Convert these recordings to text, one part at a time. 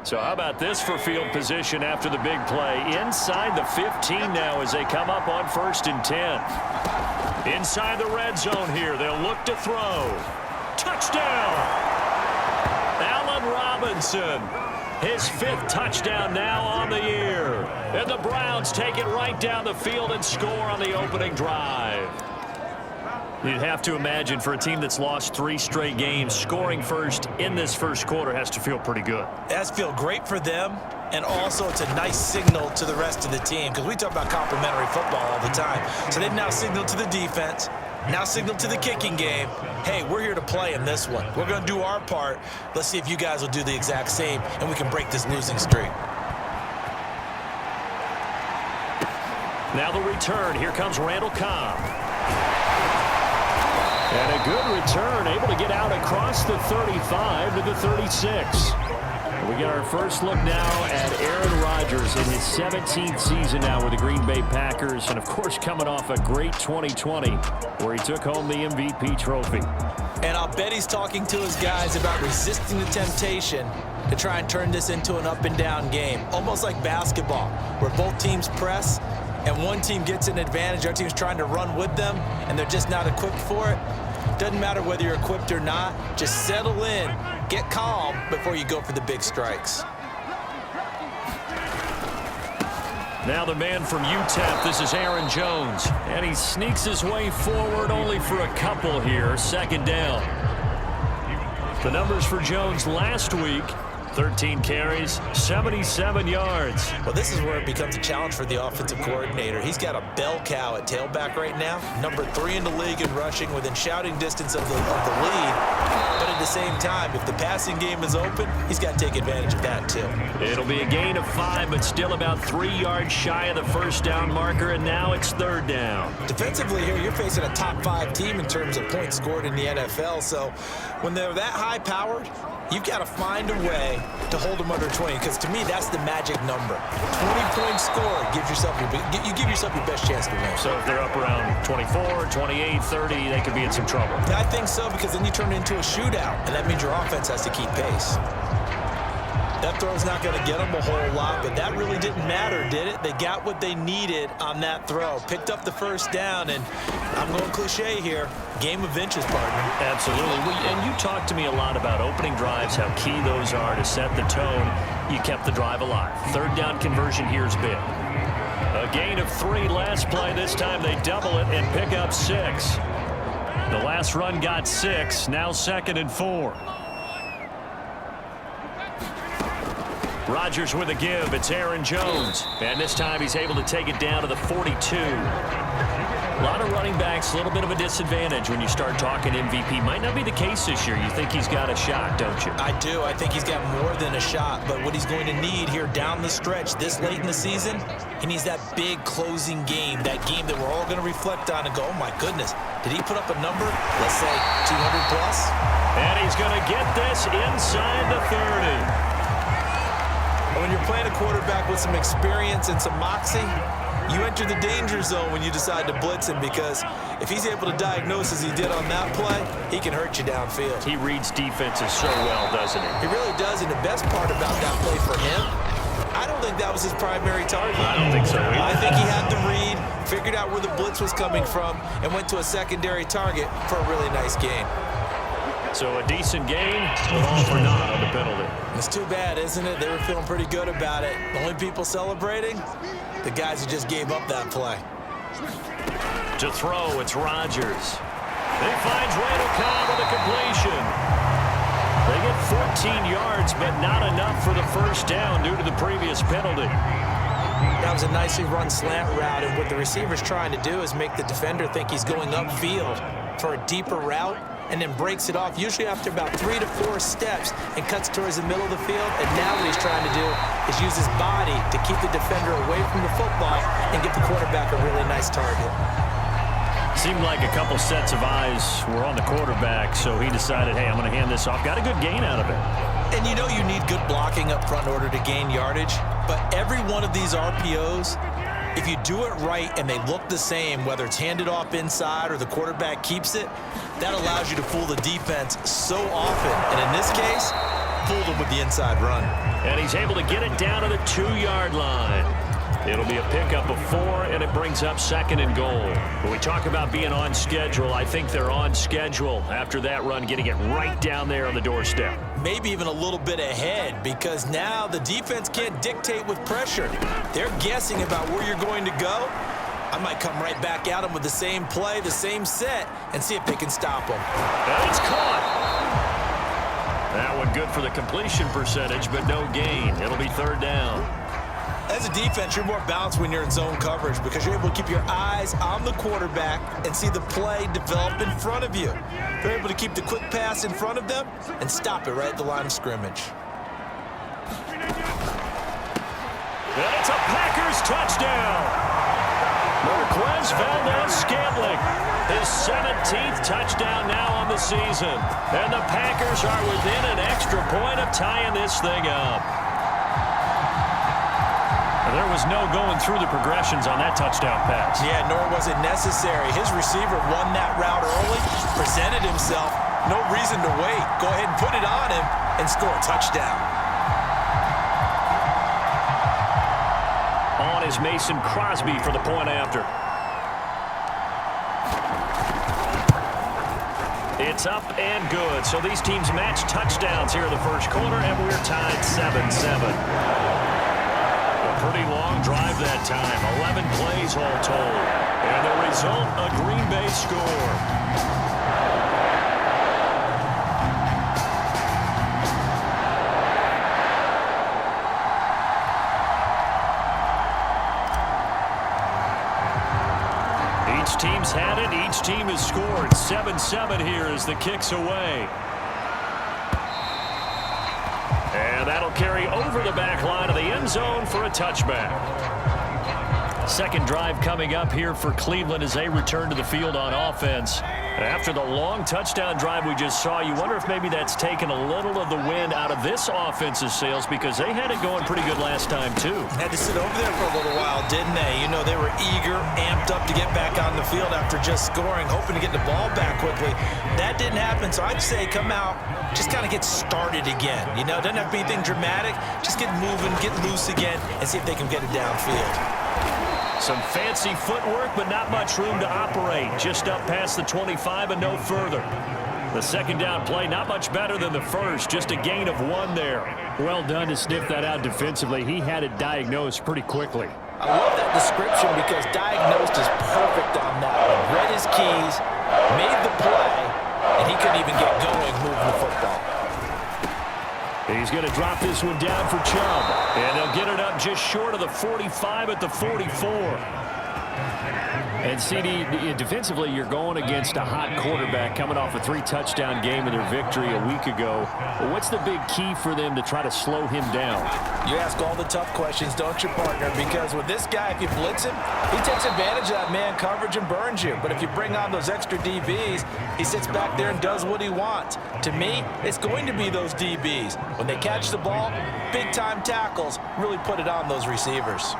So how about this for field position after the big play? Inside the 15 now as they come up on 1st and 10. Inside the red zone here. They'll look to throw. Touchdown! Allen Robinson. His 5th touchdown now on the year. And the Browns take it right down the field and score on the opening drive. You'd have to imagine for a team that's lost 3 straight games, scoring first in this first quarter has to feel pretty good. It has to feel great for them, and also it's a nice signal to the rest of the team because we talk about complementary football all the time. So they've now signaled to the defense, now signaled to the kicking game, hey, we're here to play in this one. We're going to do our part. Let's see if you guys will do the exact same, and we can break this losing streak. Now the return. Here comes Randall Cobb. And a good return, able to get out across the 35 to the 36. We get our first look now at Aaron Rodgers in his 17th season now with the Green Bay Packers. And, of course, coming off a great 2020 where he took home the MVP trophy. And I'll bet he's talking to his guys about resisting the temptation to try and turn this into an up-and-down game. Almost like basketball, where both teams press and one team gets an advantage. Our team's trying to run with them, and they're just not equipped for it. Doesn't matter whether you're equipped or not. Just settle in, get calm before you go for the big strikes. Now the man from UTEP, this is Aaron Jones. And he sneaks his way forward only for a couple here. 2nd down. The numbers for Jones last week. 13 carries, 77 yards. Well, this is where it becomes a challenge for the offensive coordinator. He's got a bell cow at tailback right now, number 3 in the league in rushing, within shouting distance of the lead. But at the same time, if the passing game is open, he's got to take advantage of that too. It'll be a gain of 5, but still about 3 yards shy of the 1st down marker, and now it's 3rd down. Defensively here, you're facing a top 5 team in terms of points scored in the NFL. So when they're that high-powered, you've got to find a way to hold them under 20, because to me, that's the magic number. 20-point score gives yourself you give yourself your best chance to win. So if they're up around 24, 28, 30, they could be in some trouble. I think so, because then you turn it into a shootout, and that means your offense has to keep pace. That throw's not going to get them a whole lot, but that really didn't matter, did it? They got what they needed on that throw. Picked up the 1st down, and I'm going cliche here. Game of inches, partner. Absolutely. And you talked to me a lot about opening drives, how key those are to set the tone. You kept the drive alive. 3rd down conversion here's big. A gain of 3 last play. This time they double it and pick up 6. The last run got 6. Now 2nd and 4. Rodgers with a give. It's Aaron Jones. And this time he's able to take it down to the 42. A lot of running backs, a little bit of a disadvantage when you start talking MVP. Might not be the case this year. You think he's got a shot, don't you? I do. I think he's got more than a shot. But what he's going to need here down the stretch this late in the season, he needs that big closing game, that game that we're all going to reflect on and go, oh, my goodness, did he put up a number, let's say 200 plus? And he's going to get this inside the 30. When you're playing a quarterback with some experience and some moxie, you enter the danger zone when you decide to blitz him, because if he's able to diagnose as he did on that play, he can hurt you downfield. He reads defenses so well, doesn't he? He really does, and the best part about that play for him, I don't think that was his primary target. I don't think so either. I think he had the read, figured out where the blitz was coming from, and went to a secondary target for a really nice gain. So a decent game, but all for naught on the penalty. It's too bad, isn't it? They were feeling pretty good about it. The only people celebrating, the guys who just gave up that play. To throw, it's Rodgers. He finds Randall Cobb with a completion. They get 14 yards, but not enough for the 1st down due to the previous penalty. That was a nicely run slant route, and what the receiver's trying to do is make the defender think he's going upfield for a deeper route, and then breaks it off, usually after about 3 to 4 steps, and cuts towards the middle of the field. And now what he's trying to do is use his body to keep the defender away from the football and get the quarterback a really nice target. Seemed like a couple sets of eyes were on the quarterback, so he decided, hey, I'm going to hand this off. Got a good gain out of it. And you know you need good blocking up front in order to gain yardage, but every one of these RPOs, if you do it right and they look the same, whether it's handed off inside or the quarterback keeps it, that allows you to fool the defense so often. And in this case, fooled him with the inside run. And he's able to get it down to the 2-yard line. It'll be a pickup of 4, and it brings up 2nd and goal. When we talk about being on schedule, I think they're on schedule after that run, getting it right down there on the doorstep. Maybe even a little bit ahead, because now the defense can't dictate with pressure. They're guessing about where you're going to go. I might come right back at them with the same play, the same set, and see if they can stop them. And it's caught. That one good for the completion percentage, but no gain. It'll be 3rd down. As a defense, you're more balanced when you're in zone coverage because you're able to keep your eyes on the quarterback and see the play develop in front of you. You're able to keep the quick pass in front of them and stop it right at the line of scrimmage. And it's a Packers touchdown. Marquez Valdez-Scantling, his 17th touchdown now on the season. And the Packers are within an extra point of tying this thing up. There was no going through the progressions on that touchdown pass. Yeah, nor was it necessary. His receiver won that route early, presented himself. No reason to wait. Go ahead and put it on him and score a touchdown. On is Mason Crosby for the point after. It's up and good. So these teams match touchdowns here in the first quarter, and we're tied 7-7. Pretty long drive that time. 11 plays all told. And the result, a Green Bay score. Each team's had it. Each team has scored. 7-7 here as the kick's away. And that'll carry over the back line of the end zone for a touchback. Second drive coming up here for Cleveland as they return to the field on offense. After the long touchdown drive we just saw, you wonder if maybe that's taken a little of the wind out of this offense's sails because they had it going pretty good last time, too. Had to sit over there for a little while, didn't they? You know, they were eager, amped up to get back on the field after just scoring, hoping to get the ball back quickly. That didn't happen, so I'd say come out, just kind of get started again. You know, doesn't have to be anything dramatic. Just get moving, get loose again, and see if they can get it downfield. Some fancy footwork, but not much room to operate. Just up past the 25 and no further. The second down play, not much better than the first. Just a gain of 1 there. Well done to sniff that out defensively. He had it diagnosed pretty quickly. I love that description because diagnosed is perfect on that one. Read his keys, made the play, and he couldn't even get going moving the football. He's going to drop this one down for Chubb. And they'll get it up just short of the 45 at the 44. And CD, defensively, you're going against a hot quarterback coming off a 3-touchdown game in their victory a week ago. But what's the big key for them to try to slow him down? You ask all the tough questions, don't you, partner? Because with this guy, if you blitz him, he takes advantage of that man coverage and burns you. But if you bring on those extra DBs, he sits back there and does what he wants. To me, it's going to be those DBs. When they catch the ball, big-time tackles really put it on those receivers.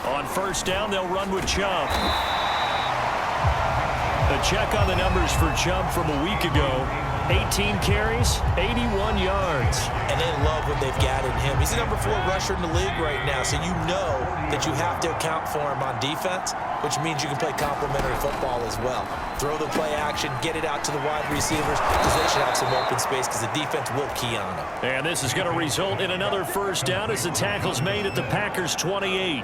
On first down, they'll run with Chubb. A check on the numbers for Chubb from a week ago. 18 carries, 81 yards. And they love what they've got in him. He's the number 4 rusher in the league right now, so you know that you have to account for him on defense, which means you can play complementary football as well. Throw the play action, get it out to the wide receivers, because they should have some open space because the defense will key on them. And this is going to result in another first down as the tackle's made at the Packers' 28.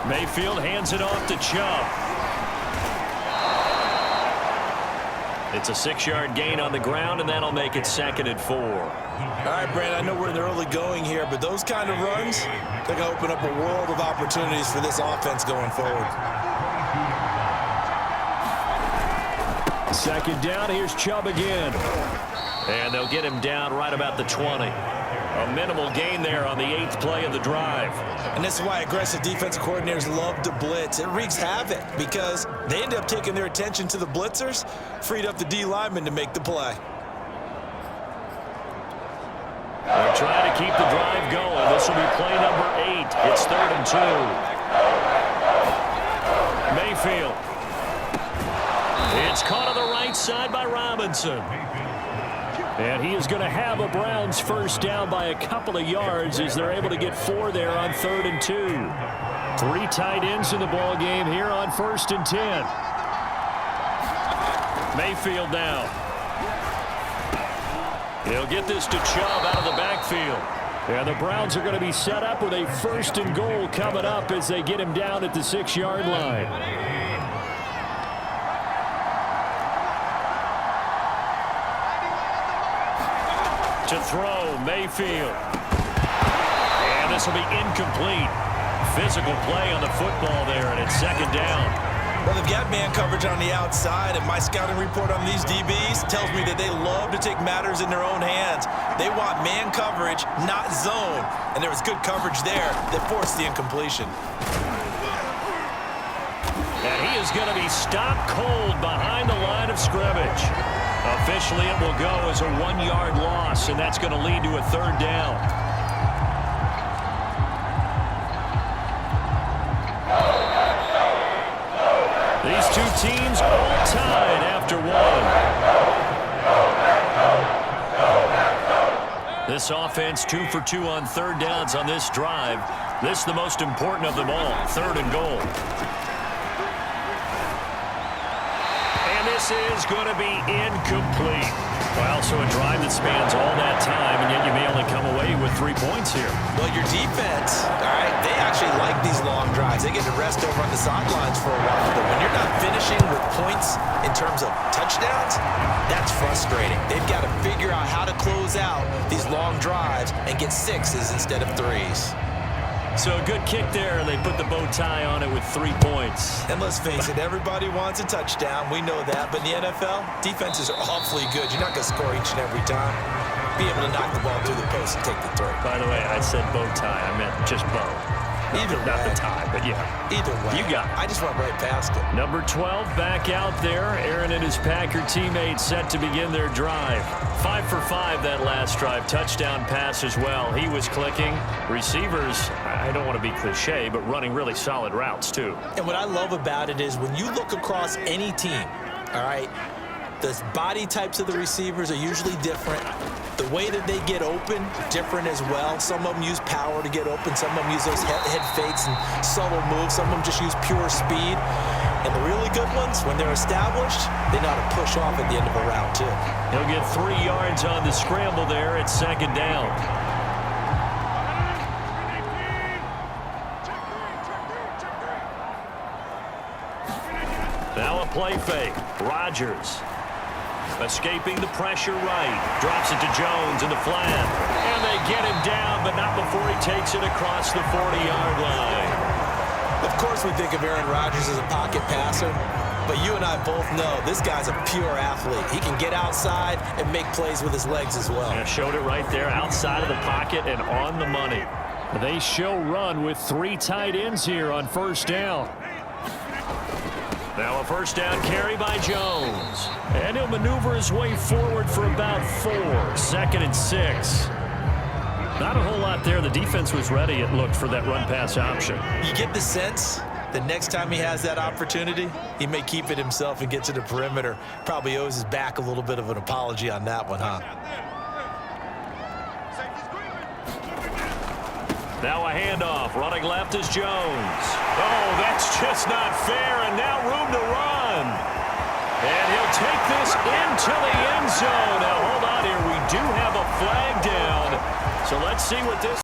Mayfield hands it off to Chubb. It's a 6-yard gain on the ground, and that'll make it 2nd and 4. All right, Brandon, I know we're in the early going here, but those kind of runs, they're going to open up a world of opportunities for this offense going forward. Second down, here's Chubb again. And they'll get him down right about the 20. A minimal gain there on the 8th play of the drive. And this is why aggressive defensive coordinators love to blitz. It wreaks havoc because they end up taking their attention to the blitzers, freed up the D lineman to make the play. They're trying to keep the drive going. This will be play number 8. It's 3rd and 2. Mayfield. It's caught on the right side by Robinson. And he is going to have a Browns first down by a couple of yards as they're able to get 4 there on 3rd and 2. 3 tight ends in the ball game here on 1st and 10. Mayfield now. He'll get this to Chubb out of the backfield. And the Browns are going to be set up with a 1st and goal coming up as they get him down at the 6-yard line. To throw, Mayfield. And this will be incomplete. Physical play on the football there, and it's 2nd down. Well, they've got man coverage on the outside, and my scouting report on these DBs tells me that they love to take matters in their own hands. They want man coverage, not zone. And there was good coverage there that forced the incompletion. And he is going to be stopped cold behind the line of scrimmage. Officially, it will go as a 1-yard loss, and that's going to lead to a 3rd down. These two teams all tied after 1. This offense 2 for 2 on 3rd downs on this drive. This the most important of them all, 3rd and goal. This is going to be incomplete. Well, so a drive that spans all that time, and yet you may only come away with 3 points here. Well, your defense, all right, they actually like these long drives. They get to rest over on the sidelines for a while. But when you're not finishing with points in terms of touchdowns, that's frustrating. They've got to figure out how to close out these long drives and get 6s instead of 3s. So a good kick there, and they put the bow tie on it with 3 points. And let's face it, everybody wants a touchdown. We know that. But in the NFL, defenses are awfully good. You're not going to score each and every time. Be able to knock the ball through the post and take the throw. By the way, I said bow tie. I meant just bow. Either way. Not the tie, but yeah. Either way. You got it. I just went right past it. Number 12 back out there. Aaron and his Packer teammates set to begin their drive. 5 for 5 that last drive. Touchdown pass as well. He was clicking. Receivers, I don't want to be cliche, but running really solid routes too. And what I love about it is when you look across any team, all right, the body types of the receivers are usually different. The way that they get open, different as well. Some of them use power to get open. Some of them use those head fakes and subtle moves. Some of them just use pure speed. And the really good ones, when they're established, they know how to push off at the end of a route, too. He'll get 3 yards on the scramble there at 2nd down. Now a play fake. Rodgers. Escaping the pressure right. Drops it to Jones in the flat. And they get him down, but not before he takes it across the 40-yard line. Of course we think of Aaron Rodgers as a pocket passer, but you and I both know this guy's a pure athlete. He can get outside and make plays with his legs as well. Yeah, showed it right there, outside of the pocket and on the money. They show run with 3 tight ends here on 1st down. Now a 1st down carry by Jones. And he'll maneuver his way forward for about 4. 2nd and 6. Not a whole lot there. The defense was ready, it looked, for that run-pass option. You get the sense the next time he has that opportunity, he may keep it himself and get to the perimeter. Probably owes his back a little bit of an apology on that one, huh? Now a handoff. Running left is Jones. Oh, that's just not fair, and now room to run. And he'll take this into the end zone. Now, hold on here. We do have a flag down. So let's see what this